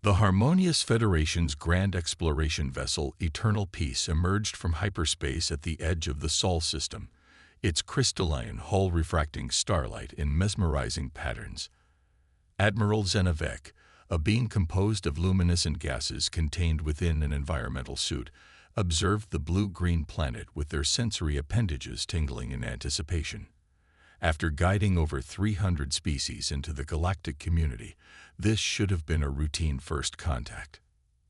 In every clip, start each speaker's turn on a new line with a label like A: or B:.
A: The Harmonious Federation's grand exploration vessel Eternal Peace emerged from hyperspace at the edge of the Sol system, its crystalline hull refracting starlight in mesmerizing patterns. Admiral Zenevek, a being composed of luminescent gases contained within an environmental suit, observed the blue-green planet with their sensory appendages tingling in anticipation. After guiding over 300 species into the galactic community, this should have been a routine first contact.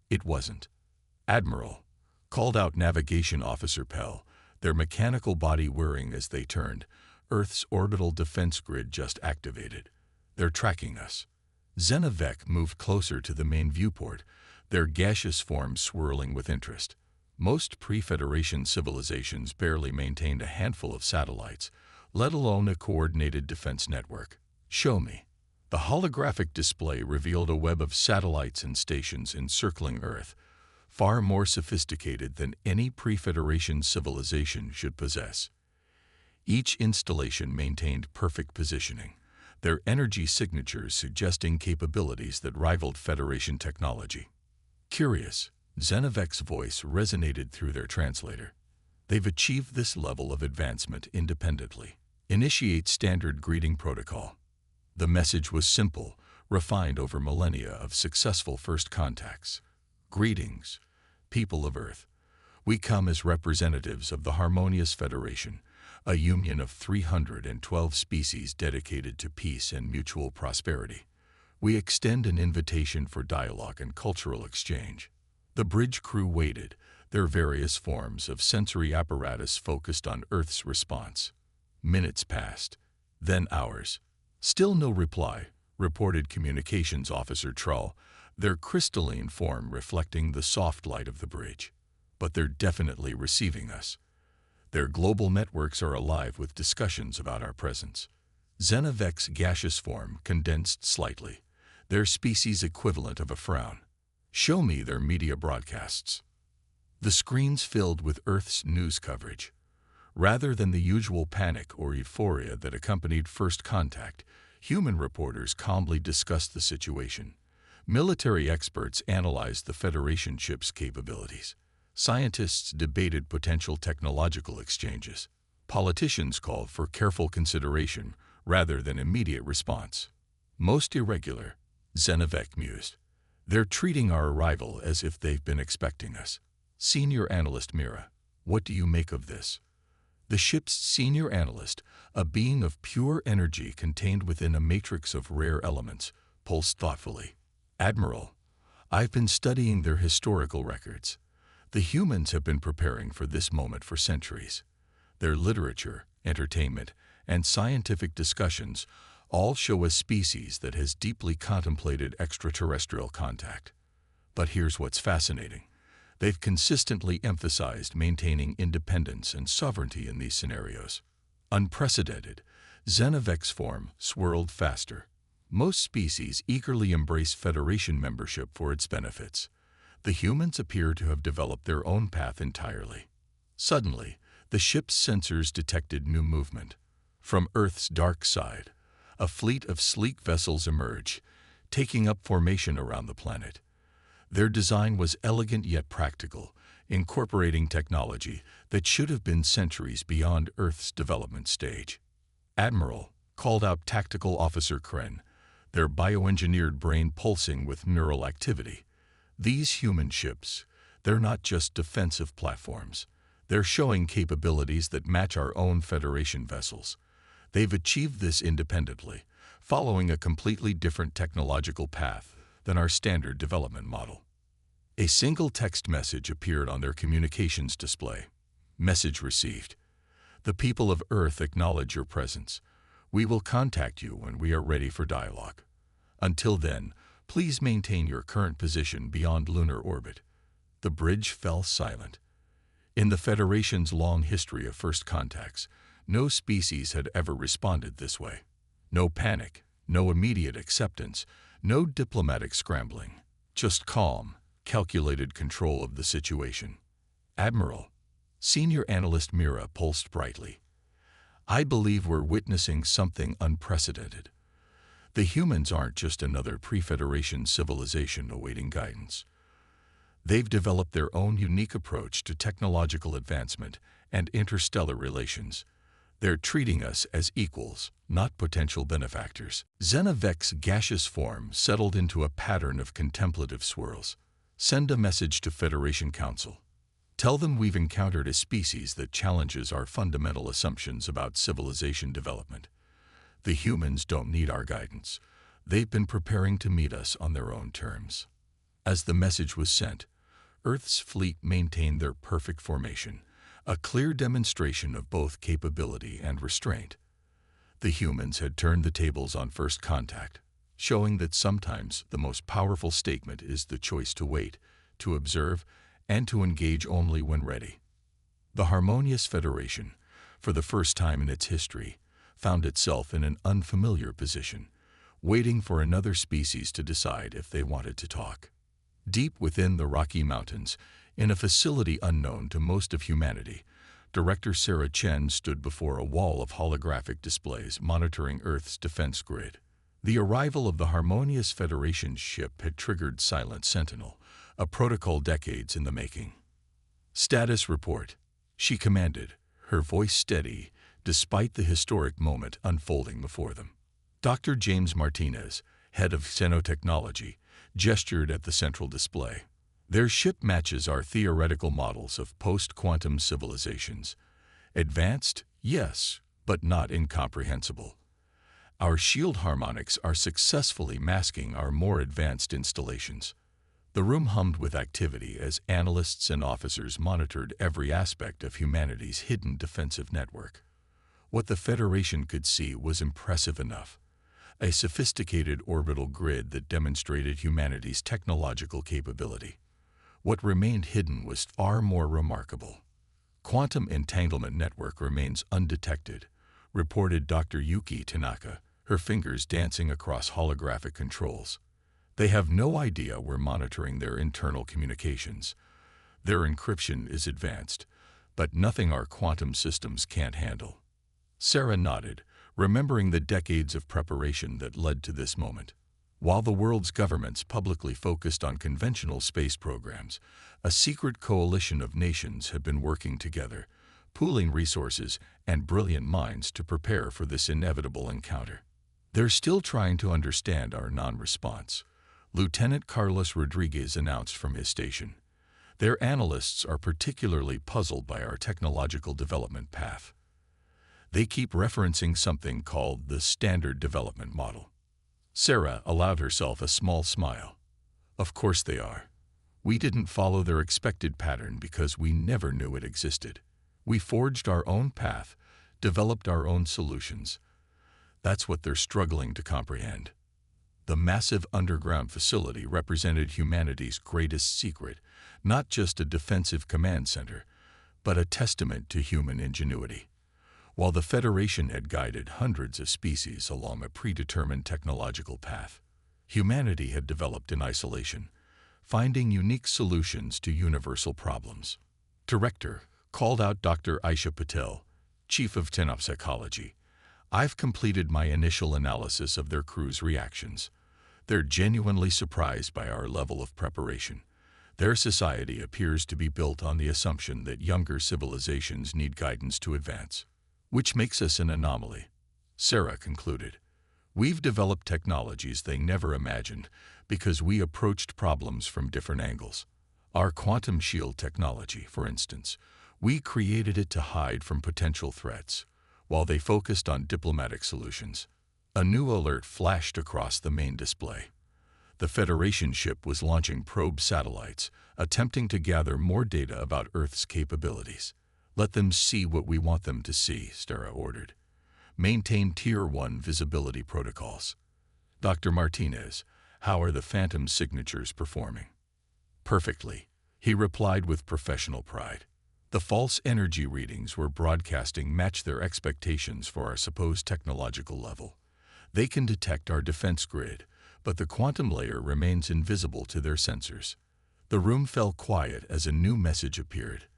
A: It wasn't. Admiral, called out Navigation Officer Pell, their mechanical body whirring as they turned. Earth's orbital defense grid just activated. They're tracking us. Zenevek moved closer to the main viewport, their gaseous forms swirling with interest. Most pre-Federation civilizations barely maintained a handful of satellites, let alone a coordinated defense network. Show me. The holographic display revealed a web of satellites and stations encircling Earth, far more sophisticated than any pre-Federation civilization should possess. Each installation maintained perfect positioning, their energy signatures suggesting capabilities that rivaled Federation technology. Curious, Zenevek's voice resonated through their translator. They've achieved this level of advancement independently. Initiate standard greeting protocol. The message was simple, refined over millennia of successful first contacts. Greetings, people of Earth. We come as representatives of the Harmonious Federation, a union of 312 species dedicated to peace and mutual prosperity. We extend an invitation for dialogue and cultural exchange. The bridge crew waited, their various forms of sensory apparatus focused on Earth's response. Minutes passed, then hours. Still no reply, reported Communications Officer Trull, their crystalline form reflecting the soft light of the bridge. But they're definitely receiving us. Their global networks are alive with discussions about our presence. Zenevek's gaseous form condensed slightly, their species equivalent of a frown. Show me their media broadcasts. The screens filled with Earth's news coverage. Rather than the usual panic or euphoria that accompanied first contact, human reporters calmly discussed the situation. Military experts analyzed the Federation ship's capabilities. Scientists debated potential technological exchanges. Politicians called for careful consideration rather than immediate response. Most irregular, Zenevek mused. They're treating our arrival as if they've been expecting us. Senior Analyst Mira, what do you make of this? The ship's senior analyst, a being of pure energy contained within a matrix of rare elements, pulsed thoughtfully. Admiral, I've been studying their historical records. The humans have been preparing for this moment for centuries. Their literature, entertainment, and scientific discussions all show a species that has deeply contemplated extraterrestrial contact. But here's what's fascinating. They've consistently emphasized maintaining independence and sovereignty in these scenarios. Unprecedented, Zenevek's form swirled faster. Most species eagerly embrace Federation membership for its benefits. The humans appear to have developed their own path entirely. Suddenly, the ship's sensors detected new movement. From Earth's dark side, a fleet of sleek vessels emerged, taking up formation around the planet. Their design was elegant yet practical, incorporating technology that should have been centuries beyond Earth's development stage. Admiral, called out Tactical Officer Kren, their bioengineered brain pulsing with neural activity. These human ships, they're not just defensive platforms. They're showing capabilities that match our own Federation vessels. They've achieved this independently, following a completely different technological path than our standard development model. A single text message appeared on their communications display. Message received. The people of Earth acknowledge your presence. We will contact you when we are ready for dialogue. Until then, please maintain your current position beyond lunar orbit. The bridge fell silent. In the Federation's long history of first contacts, no species had ever responded this way. No panic, no immediate acceptance, no diplomatic scrambling. Just calm, calculated control of the situation. Admiral, Senior Analyst Mira pulsed brightly. I believe we're witnessing something unprecedented. The humans aren't just another pre-Federation civilization awaiting guidance. They've developed their own unique approach to technological advancement and interstellar relations. They're treating us as equals, not potential benefactors. Xenavec's gaseous form settled into a pattern of contemplative swirls. Send a message to Federation Council. Tell them we've encountered a species that challenges our fundamental assumptions about civilization development. The humans don't need our guidance. They've been preparing to meet us on their own terms. As the message was sent, Earth's fleet maintained their perfect formation, a clear demonstration of both capability and restraint. The humans had turned the tables on first contact, showing that sometimes the most powerful statement is the choice to wait, to observe, and to engage only when ready. The harmonious Federation, for the first time in its history, found itself in an unfamiliar position, waiting for another species to decide if they wanted to talk. Deep within the Rocky Mountains, in a facility unknown to most of humanity, Director Sarah Chen stood before a wall of holographic displays monitoring Earth's defense grid. The arrival of the harmonious Federation ship had triggered Silent Sentinel, a protocol decades in the making. "Status report," she commanded, her voice steady, despite the historic moment unfolding before them. Dr. James Martinez, head of xenotechnology, gestured at the central display. "Their ship matches our theoretical models of post-quantum civilizations. Advanced, yes, but not incomprehensible. Our shield harmonics are successfully masking our more advanced installations." The room hummed with activity as analysts and officers monitored every aspect of humanity's hidden defensive network. What the Federation could see was impressive enough. A sophisticated orbital grid that demonstrated humanity's technological capability. What remained hidden was far more remarkable. "Quantum entanglement network remains undetected," reported Dr. Yuki Tanaka, her fingers dancing across holographic controls. "They have no idea we're monitoring their internal communications. Their encryption is advanced, but nothing our quantum systems can't handle." Sarah nodded, remembering the decades of preparation that led to this moment. While the world's governments publicly focused on conventional space programs, a secret coalition of nations had been working together, pooling resources and brilliant minds to prepare for this inevitable encounter. "They're still trying to understand our non-response," Lieutenant Carlos Rodriguez announced from his station. "Their analysts are particularly puzzled by our technological development path. They keep referencing something called the Standard Development Model." Sarah allowed herself a small smile. "Of course they are. We didn't follow their expected pattern because we never knew it existed. We forged our own path, developed our own solutions. That's what they're struggling to comprehend." The massive underground facility represented humanity's greatest secret, not just a defensive command center, but a testament to human ingenuity. While the Federation had guided hundreds of species along a predetermined technological path, humanity had developed in isolation, finding unique solutions to universal problems. Director called out Dr. Aisha Patel, Chief of Tenopsychology. "I've completed my initial analysis of their crew's reactions. They're genuinely surprised by our level of preparation. Their society appears to be built on the assumption that younger civilizations need guidance to advance. Which makes us an anomaly," Sarah concluded. "We've developed technologies they never imagined because we approached problems from different angles. Our quantum shield technology, for instance, we created it to hide from potential threats, while they focused on diplomatic solutions." A new alert flashed across the main display. The Federation ship was launching probe satellites, attempting to gather more data about Earth's capabilities. "Let them see what we want them to see," Sarah ordered. "Maintain Tier 1 visibility protocols." "Dr. Martinez, how are the Phantom signatures performing?" "Perfectly," he replied with professional pride. The false energy readings we're broadcasting match their expectations for our supposed technological level. They can detect our defense grid, but the quantum layer remains invisible to their sensors. The room fell quiet as a new message appeared.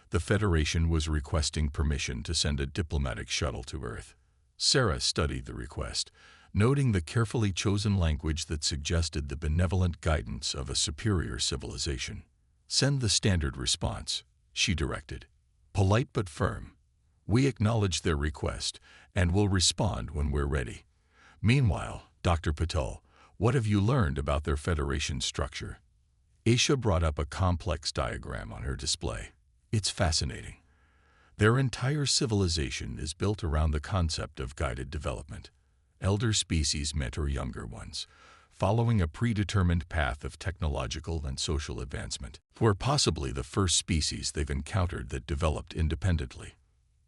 A: The Federation was requesting permission to send a diplomatic shuttle to Earth. Sarah studied the request, noting the carefully chosen language that suggested the benevolent guidance of a superior civilization. "Send the standard response," she directed. "Polite but firm. We acknowledge their request and will respond when we're ready. Meanwhile, Dr. Patel, what have you learned about their Federation structure?" Aisha brought up a complex diagram on her display. "It's fascinating. Their entire civilization is built around the concept of guided development. Elder species mentor younger ones, following a predetermined path of technological and social advancement. We're possibly the first species they've encountered that developed independently.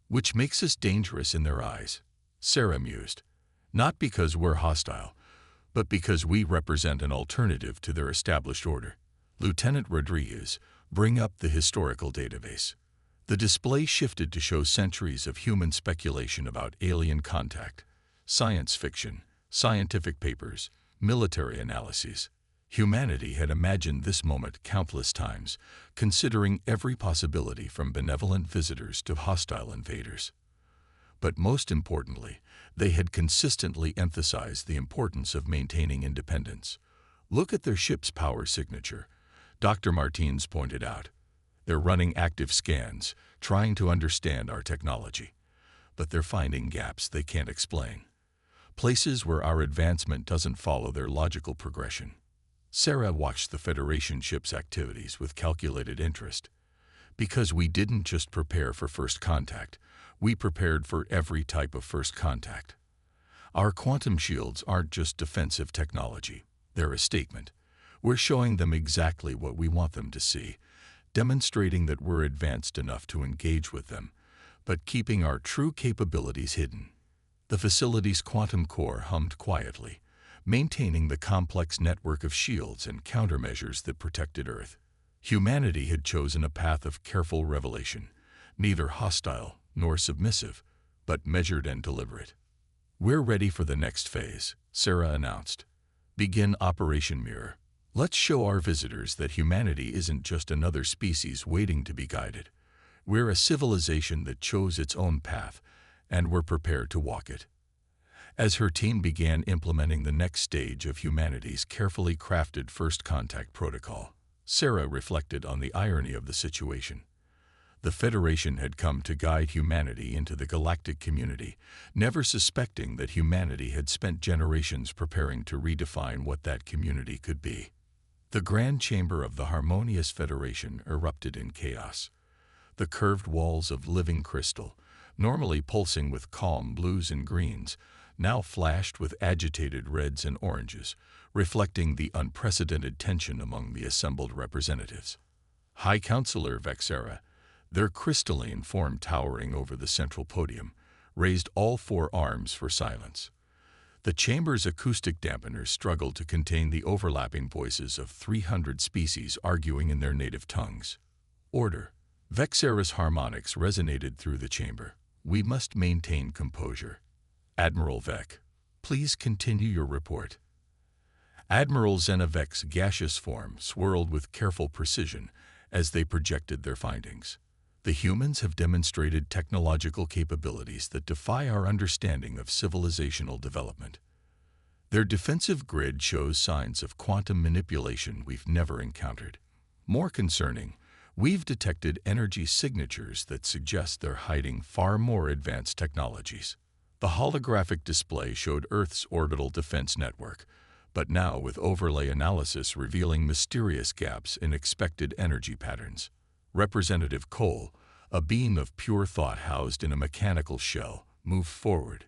A: Which makes us dangerous in their eyes," Sarah mused. "Not because we're hostile, but because we represent an alternative to their established order." Lieutenant Rodriguez, bring up the historical database. The display shifted to show centuries of human speculation about alien contact, science fiction, scientific papers, military analyses. Humanity had imagined this moment countless times, considering every possibility from benevolent visitors to hostile invaders. But most importantly, they had consistently emphasized the importance of maintaining independence. "Look at their ship's power signature," Dr. Martins pointed out. "They're running active scans, trying to understand our technology. But they're finding gaps they can't explain. Places where our advancement doesn't follow their logical progression." Sarah watched the Federation ship's activities with calculated interest. "Because we didn't just prepare for first contact, we prepared for every type of first contact. Our quantum shields aren't just defensive technology, they're a statement. We're showing them exactly what we want them to see, demonstrating that we're advanced enough to engage with them, but keeping our true capabilities hidden." The facility's quantum core hummed quietly, maintaining the complex network of shields and countermeasures that protected Earth. Humanity had chosen a path of careful revelation, neither hostile nor submissive, but measured and deliberate. "We're ready for the next phase," Sarah announced. "Begin Operation Mirror. Let's show our visitors that humanity isn't just another species waiting to be guided. We're a civilization that chose its own path, and we're prepared to walk it." As her team began implementing the next stage of humanity's carefully crafted first contact protocol, Sarah reflected on the irony of the situation. The Federation had come to guide humanity into the galactic community, never suspecting that humanity had spent generations preparing to redefine what that community could be. The grand chamber of the harmonious Federation erupted in chaos. The curved walls of living crystal, normally pulsing with calm blues and greens, now flashed with agitated reds and oranges, reflecting the unprecedented tension among the assembled representatives. High Counselor Vexera, their crystalline form towering over the central podium, raised all four arms for silence. The chamber's acoustic dampeners struggled to contain the overlapping voices of 300 species arguing in their native tongues. "Order." Vexera's harmonics resonated through the chamber. "We must maintain composure. Admiral Vec, please continue your report." Admiral Zenavec's gaseous form swirled with careful precision as they projected their findings. "The humans have demonstrated technological capabilities that defy our understanding of civilizational development. Their defensive grid shows signs of quantum manipulation we've never encountered. More concerning, we've detected energy signatures that suggest they're hiding far more advanced technologies." The holographic display showed Earth's orbital defense network, but now with overlay analysis revealing mysterious gaps in expected energy patterns. Representative Cole, a beam of pure thought housed in a mechanical shell, moved forward.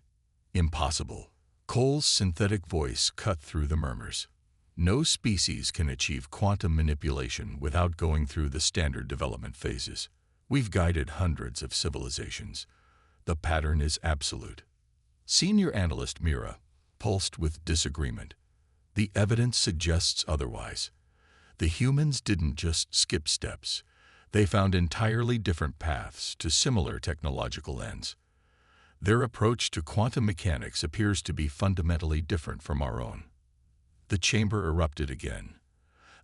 A: "Impossible." Cole's synthetic voice cut through the murmurs. "No species can achieve quantum manipulation without going through the standard development phases. We've guided hundreds of civilizations. The pattern is absolute." Senior Analyst Mira pulsed with disagreement. "The evidence suggests otherwise. The humans didn't just skip steps. They found entirely different paths to similar technological ends. Their approach to quantum mechanics appears to be fundamentally different from our own." The chamber erupted again.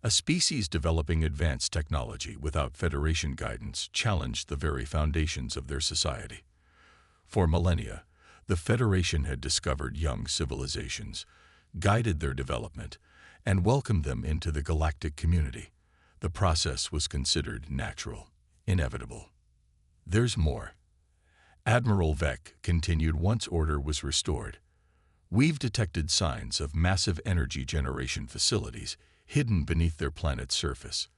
A: A species developing advanced technology without Federation guidance challenged the very foundations of their society. For millennia, The Federation had discovered young civilizations, guided their development, and welcomed them into the galactic community. The process was considered natural, inevitable. There's more. Admiral Vec continued once order was restored. We've detected signs of massive energy generation facilities hidden beneath their planet's surface.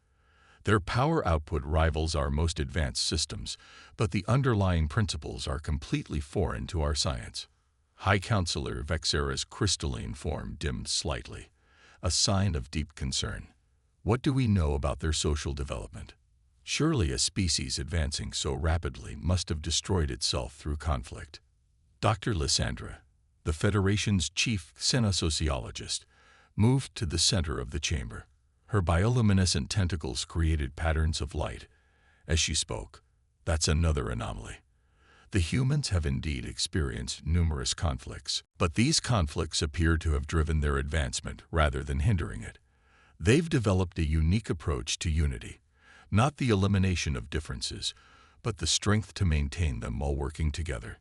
A: Their power output rivals our most advanced systems, but the underlying principles are completely foreign to our science. High Counselor Vexera's crystalline form dimmed slightly, a sign of deep concern. What do we know about their social development? Surely a species advancing so rapidly must have destroyed itself through conflict. Dr. Lysandra, the Federation's chief xenosociologist, moved to the center of the chamber. Her bioluminescent tentacles created patterns of light. As she spoke, "That's another anomaly. The humans have indeed experienced numerous conflicts, but these conflicts appear to have driven their advancement rather than hindering it. They've developed a unique approach to unity, not the elimination of differences, but the strength to maintain them while working together."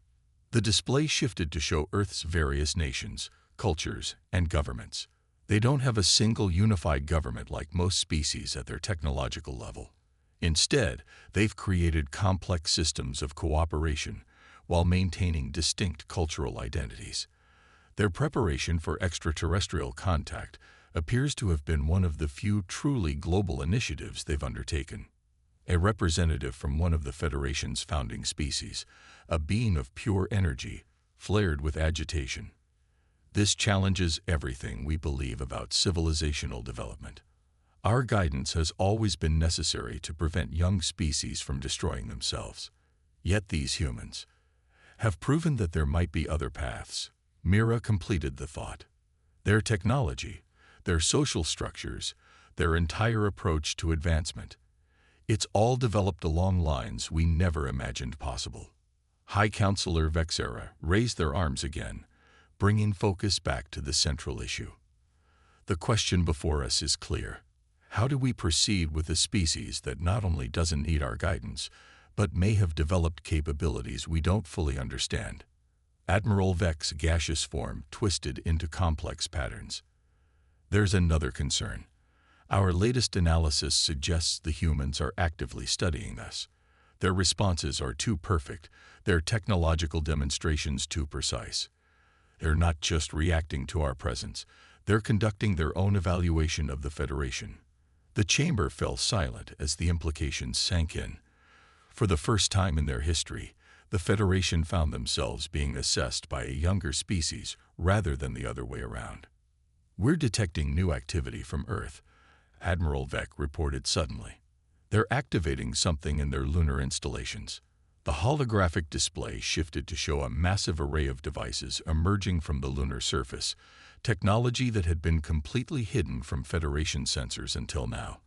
A: The display shifted to show Earth's various nations, cultures, and governments. They don't have a single unified government like most species at their technological level. Instead, they've created complex systems of cooperation while maintaining distinct cultural identities. Their preparation for extraterrestrial contact appears to have been one of the few truly global initiatives they've undertaken. A representative from one of the Federation's founding species, a being of pure energy, flared with agitation. This challenges everything we believe about civilizational development. Our guidance has always been necessary to prevent young species from destroying themselves. Yet these humans have proven that there might be other paths. Mira completed the thought. Their technology, their social structures, their entire approach to advancement. It's all developed along lines we never imagined possible. High Counselor Vexera raised their arms again, bringing focus back to the central issue. The question before us is clear. How do we proceed with a species that not only doesn't need our guidance, but may have developed capabilities we don't fully understand? Admiral Vec's gaseous form twisted into complex patterns. There's another concern. Our latest analysis suggests the humans are actively studying us. Their responses are too perfect, their technological demonstrations too precise. They're not just reacting to our presence, they're conducting their own evaluation of the Federation. The chamber fell silent as the implications sank in. For the first time in their history, the Federation found themselves being assessed by a younger species rather than the other way around. "We're detecting new activity from Earth," Admiral Vec reported suddenly. "They're activating something in their lunar installations." The holographic display shifted to show a massive array of devices emerging from the lunar surface, technology that had been completely hidden from Federation sensors until now.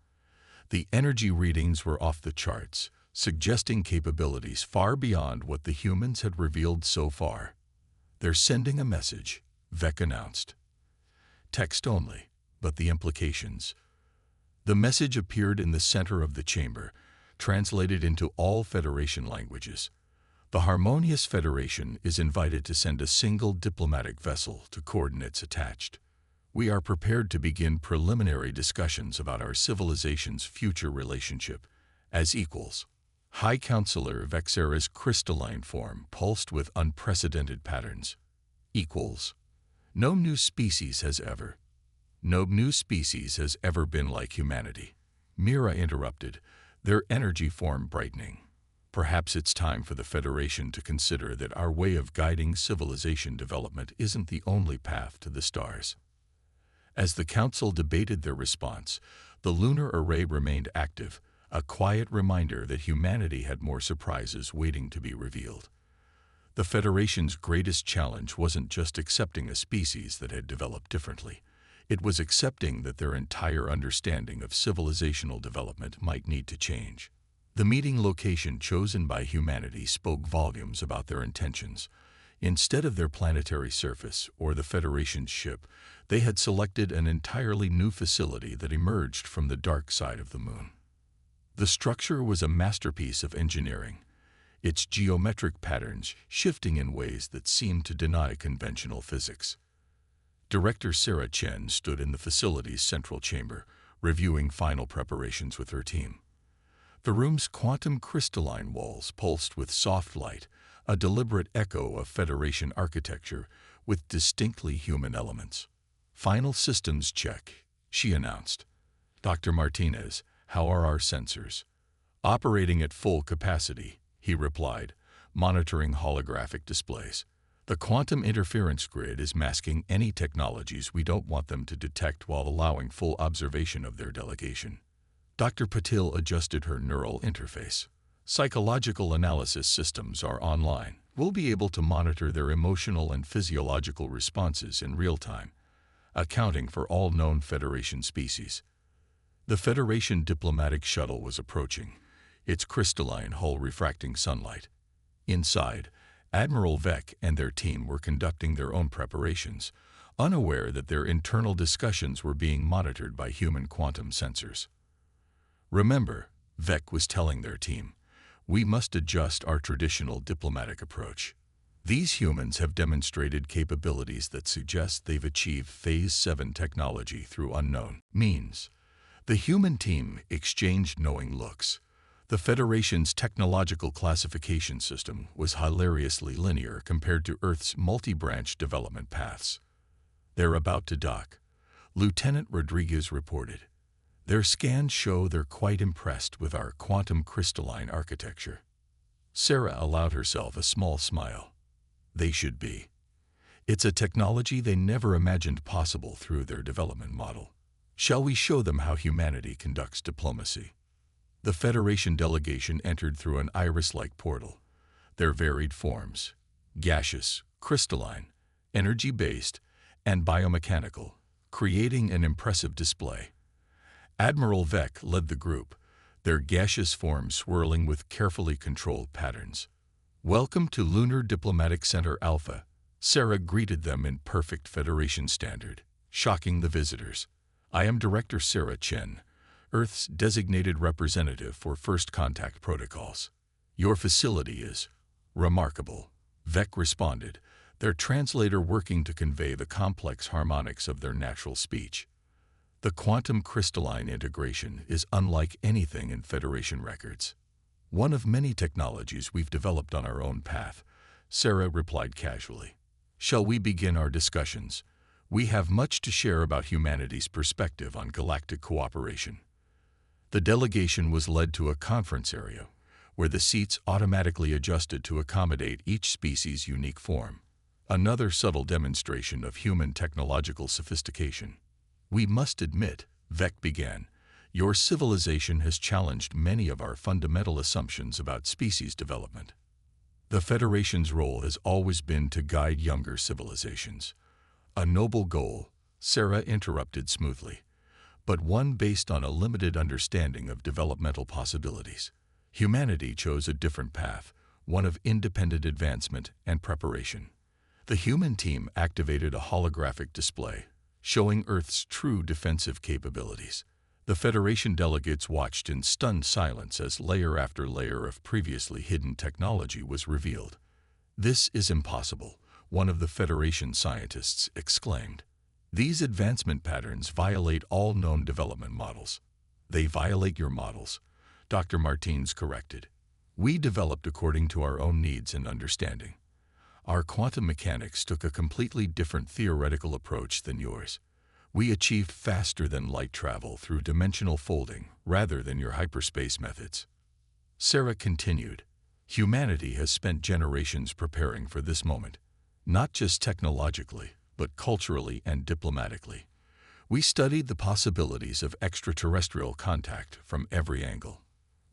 A: The energy readings were off the charts, suggesting capabilities far beyond what the humans had revealed so far. "They're sending a message," Vec announced. "Text only, but the implications." The message appeared in the center of the chamber, translated into all Federation languages. The Harmonious Federation is invited to send a single diplomatic vessel to coordinates attached. We are prepared to begin preliminary discussions about our civilization's future relationship as equals. High Counselor Vexera's crystalline form pulsed with unprecedented patterns. Equals. No new species has ever been like humanity. Mira interrupted, their energy form brightening. "Perhaps it's time for the Federation to consider that our way of guiding civilization development isn't the only path to the stars." As the Council debated their response, the lunar array remained active, a quiet reminder that humanity had more surprises waiting to be revealed. The Federation's greatest challenge wasn't just accepting a species that had developed differently. It was accepting that their entire understanding of civilizational development might need to change. The meeting location chosen by humanity spoke volumes about their intentions. Instead of their planetary surface or the Federation's ship, they had selected an entirely new facility that emerged from the dark side of the moon. The structure was a masterpiece of engineering. its geometric patterns shifting in ways that seemed to deny conventional physics. Director Sarah Chen stood in the facility's central chamber, reviewing final preparations with her team. The room's quantum crystalline walls pulsed with soft light, a deliberate echo of Federation architecture with distinctly human elements. "Final systems check," she announced. "Dr. Martinez, how are our sensors?" "Operating at full capacity," he replied, monitoring holographic displays. "The quantum interference grid is masking any technologies we don't want them to detect while allowing full observation of their delegation." Dr. Patil adjusted her neural interface. "Psychological analysis systems are online. We'll be able to monitor their emotional and physiological responses in real time, accounting for all known Federation species." The Federation diplomatic shuttle was approaching, its crystalline hull refracting sunlight. Inside, Admiral Vec and their team were conducting their own preparations, unaware that their internal discussions were being monitored by human quantum sensors. "Remember," Vec was telling their team, "we must adjust our traditional diplomatic approach. These humans have demonstrated capabilities that suggest they've achieved Phase 7 technology through unknown means." The human team exchanged knowing looks. The Federation's technological classification system was hilariously linear compared to Earth's multi-branch development paths. "They're about to dock," Lieutenant Rodriguez reported. "Their scans show they're quite impressed with our quantum crystalline architecture." Sarah allowed herself a small smile. They should be. It's a technology they never imagined possible through their development model. "Shall we show them how humanity conducts diplomacy?" The Federation delegation entered through an iris-like portal. Their varied forms, gaseous, crystalline, energy-based, and biomechanical, creating an impressive display. Admiral Vec led the group, their gaseous forms swirling with carefully controlled patterns. "Welcome to Lunar Diplomatic Center Alpha," Sarah greeted them in perfect Federation standard, shocking the visitors. "I am Director Sarah Chen, Earth's designated representative for First Contact Protocols. Your facility is remarkable," Vec responded, their translator working to convey the complex harmonics of their natural speech. "The quantum crystalline integration is unlike anything in Federation records. One of many technologies we've developed on our own path," Sarah replied casually. "Shall we begin our discussions? We have much to share about humanity's perspective on galactic cooperation." The delegation was led to a conference area, where the seats automatically adjusted to accommodate each species' unique form. Another subtle demonstration of human technological sophistication. "We must admit," Vec began, "your civilization has challenged many of our fundamental assumptions about species development. The Federation's role has always been to guide younger civilizations." "A noble goal," Sarah interrupted smoothly, "but one based on a limited understanding of developmental possibilities. Humanity chose a different path, one of independent advancement and preparation." The human team activated a holographic display, showing Earth's true defensive capabilities. The Federation delegates watched in stunned silence as layer after layer of previously hidden technology was revealed. "This is impossible," one of the Federation scientists exclaimed. "These advancement patterns violate all known development models." "They violate your models," Dr. Martins corrected. "We developed according to our own needs and understanding. Our quantum mechanics took a completely different theoretical approach than yours. We achieved faster than light travel through dimensional folding rather than your hyperspace methods." Sarah continued, "Humanity has spent generations preparing for this moment, not just technologically, but culturally and diplomatically. We studied the possibilities of extraterrestrial contact from every angle.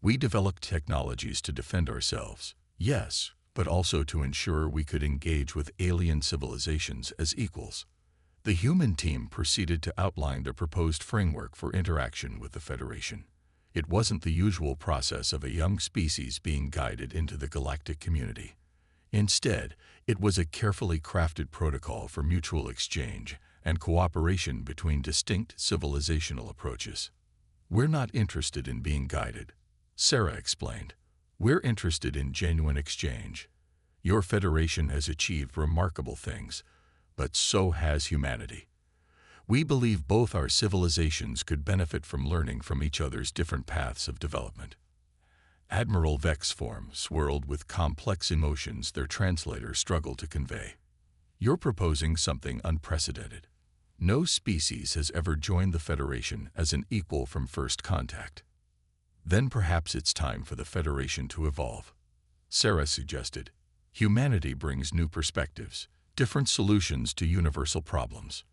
A: We developed technologies to defend ourselves, yes, but also to ensure we could engage with alien civilizations as equals." The human team proceeded to outline their proposed framework for interaction with the Federation. It wasn't the usual process of a young species being guided into the galactic community. Instead, it was a carefully crafted protocol for mutual exchange and cooperation between distinct civilizational approaches. "We're not interested in being guided," Sarah explained. We're interested in genuine exchange. Your Federation has achieved remarkable things, but so has humanity. We believe both our civilizations could benefit from learning from each other's different paths of development. Admiral Vek's form swirled with complex emotions their translator struggled to convey. You're proposing something unprecedented. No species has ever joined the Federation as an equal from first contact. Then perhaps it's time for the Federation to evolve, Sarah suggested. Humanity brings new perspectives, different solutions to universal problems.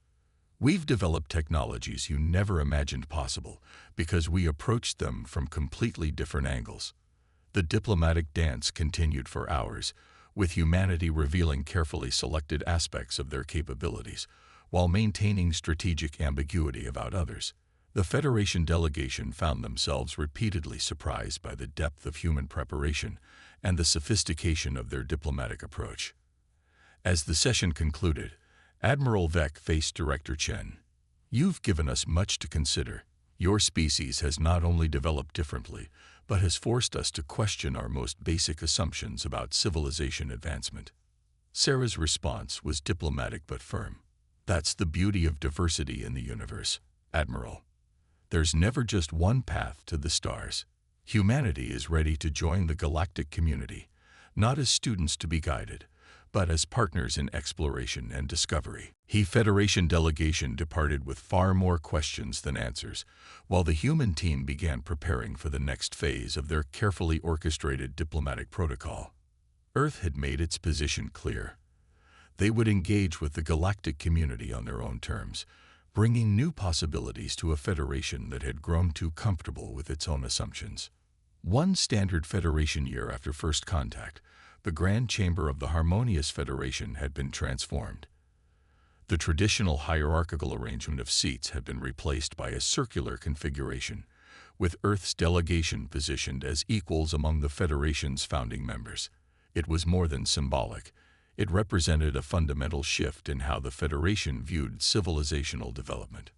A: We've developed technologies you never imagined possible because we approached them from completely different angles. The diplomatic dance continued for hours, with humanity revealing carefully selected aspects of their capabilities, while maintaining strategic ambiguity about others. The Federation delegation found themselves repeatedly surprised by the depth of human preparation and the sophistication of their diplomatic approach. As the session concluded, Admiral Vek faced Director Chen. You've given us much to consider. Your species has not only developed differently, but has forced us to question our most basic assumptions about civilization advancement. Sarah's response was diplomatic but firm. That's the beauty of diversity in the universe, Admiral. There's never just one path to the stars. Humanity is ready to join the galactic community, not as students to be guided, but as partners in exploration and discovery. The Federation delegation departed with far more questions than answers, while the human team began preparing for the next phase of their carefully orchestrated diplomatic protocol. Earth had made its position clear. They would engage with the galactic community on their own terms, bringing new possibilities to a Federation that had grown too comfortable with its own assumptions. One standard Federation year after first contact, the Grand Chamber of the Harmonious Federation had been transformed. The traditional hierarchical arrangement of seats had been replaced by a circular configuration, with Earth's delegation positioned as equals among the Federation's founding members. It was more than symbolic. It represented a fundamental shift in how the Federation viewed civilizational development.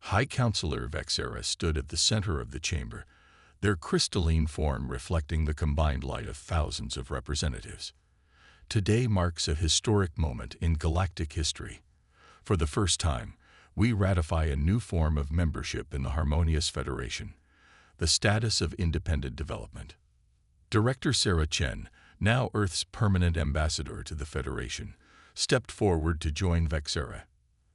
A: High Counselor Vexera stood at the center of the chamber, their crystalline form reflecting the combined light of thousands of representatives. Today marks a historic moment in galactic history. For the first time, we ratify a new form of membership in the Harmonious Federation, the status of independent development. Director Sarah Chen, now Earth's permanent ambassador to the Federation, stepped forward to join Vexera.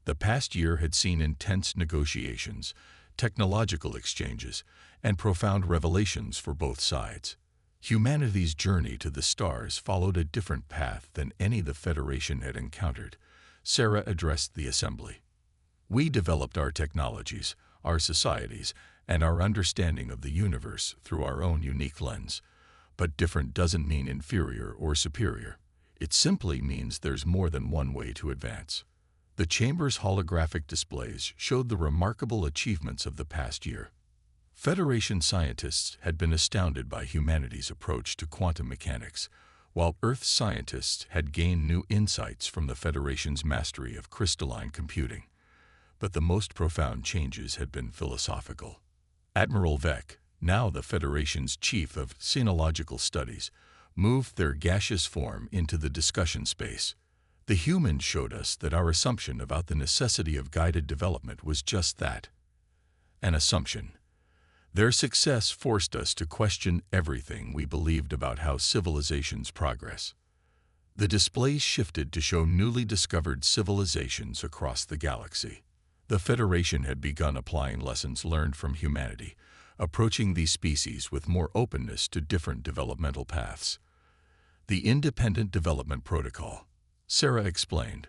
A: The past year had seen intense negotiations, technological exchanges, and profound revelations for both sides. Humanity's journey to the stars followed a different path than any the Federation had encountered. Sarah addressed the assembly. We developed our technologies, our societies, and our understanding of the universe through our own unique lens. But different doesn't mean inferior or superior. It simply means there's more than one way to advance. The Chamber's holographic displays showed the remarkable achievements of the past year. Federation scientists had been astounded by humanity's approach to quantum mechanics, while Earth scientists had gained new insights from the Federation's mastery of crystalline computing. But the most profound changes had been philosophical. Admiral Vek, now the Federation's chief of sinological studies, moved their gaseous form into the discussion space. The humans showed us that our assumption about the necessity of guided development was just that, an assumption. Their success forced us to question everything we believed about how civilizations progress. The displays shifted to show newly discovered civilizations across the galaxy. The Federation had begun applying lessons learned from humanity, approaching these species with more openness to different developmental paths. The Independent Development Protocol, Sarah explained,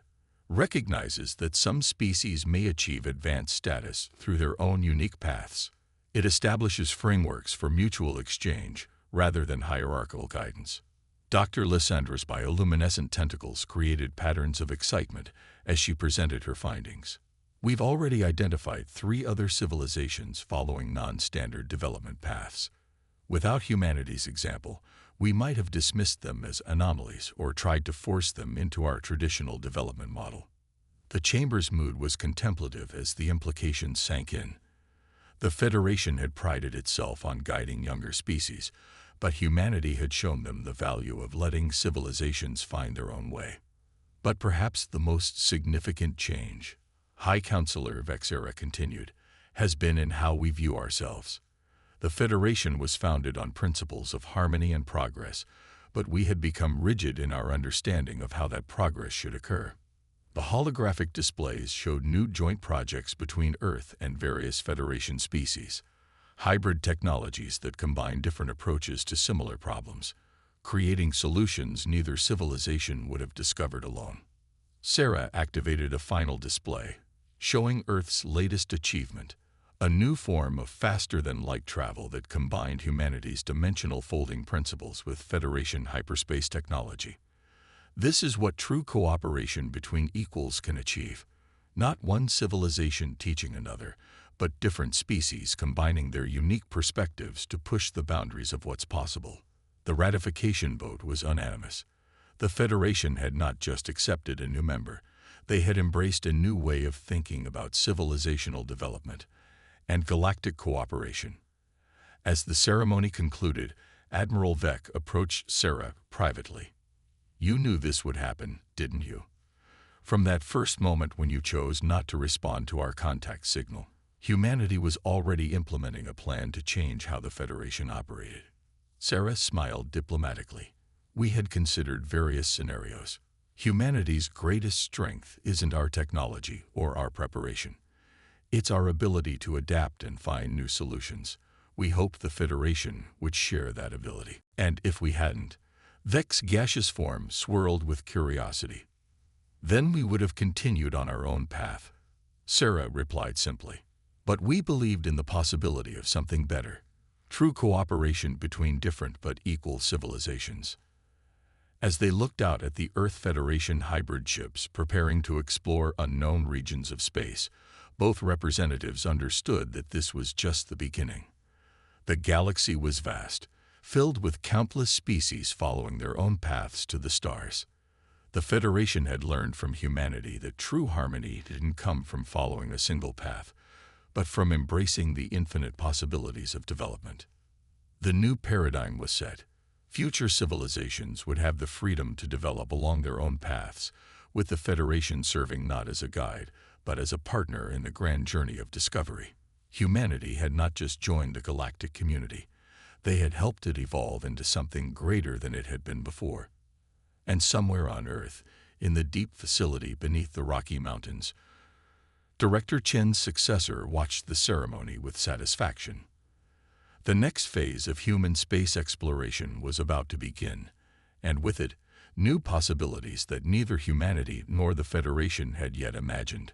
A: recognizes that some species may achieve advanced status through their own unique paths. It establishes frameworks for mutual exchange rather than hierarchical guidance. Dr. Lissandra's bioluminescent tentacles created patterns of excitement as she presented her findings. We've already identified 3 other civilizations following non-standard development paths. Without humanity's example, we might have dismissed them as anomalies or tried to force them into our traditional development model. The Chamber's mood was contemplative as the implications sank in. The Federation had prided itself on guiding younger species, but humanity had shown them the value of letting civilizations find their own way. But perhaps the most significant change, High Counselor Vexera continued, has been in how we view ourselves. The Federation was founded on principles of harmony and progress, but we had become rigid in our understanding of how that progress should occur. The holographic displays showed new joint projects between Earth and various Federation species, hybrid technologies that combine different approaches to similar problems, creating solutions neither civilization would have discovered alone. Sarah activated a final display, showing Earth's latest achievement, a new form of faster-than-light travel that combined humanity's dimensional folding principles with Federation hyperspace technology. This is what true cooperation between equals can achieve, not one civilization teaching another, but different species combining their unique perspectives to push the boundaries of what's possible. The ratification vote was unanimous. The Federation had not just accepted a new member, they had embraced a new way of thinking about civilizational development and galactic cooperation. As the ceremony concluded, Admiral Vec approached Sarah privately. "You knew this would happen, didn't you? From that first moment when you chose not to respond to our contact signal, humanity was already implementing a plan to change how the Federation operated." Sarah smiled diplomatically. "We had considered various scenarios. Humanity's greatest strength isn't our technology or our preparation. It's our ability to adapt and find new solutions. We hoped the Federation would share that ability. And if we hadn't," Vec's gaseous form swirled with curiosity, "then we would have continued on our own path." Sarah replied simply, "But we believed in the possibility of something better, true cooperation between different but equal civilizations." As they looked out at the Earth Federation hybrid ships preparing to explore unknown regions of space, both representatives understood that this was just the beginning. The galaxy was vast, filled with countless species following their own paths to the stars. The Federation had learned from humanity that true harmony didn't come from following a single path, but from embracing the infinite possibilities of development. The new paradigm was set. Future civilizations would have the freedom to develop along their own paths, with the Federation serving not as a guide, but as a partner in the grand journey of discovery. Humanity had not just joined the galactic community, they had helped it evolve into something greater than it had been before. And somewhere on Earth, in the deep facility beneath the Rocky Mountains, Director Chen's successor watched the ceremony with satisfaction. The next phase of human space exploration was about to begin, and with it, new possibilities that neither humanity nor the Federation had yet imagined.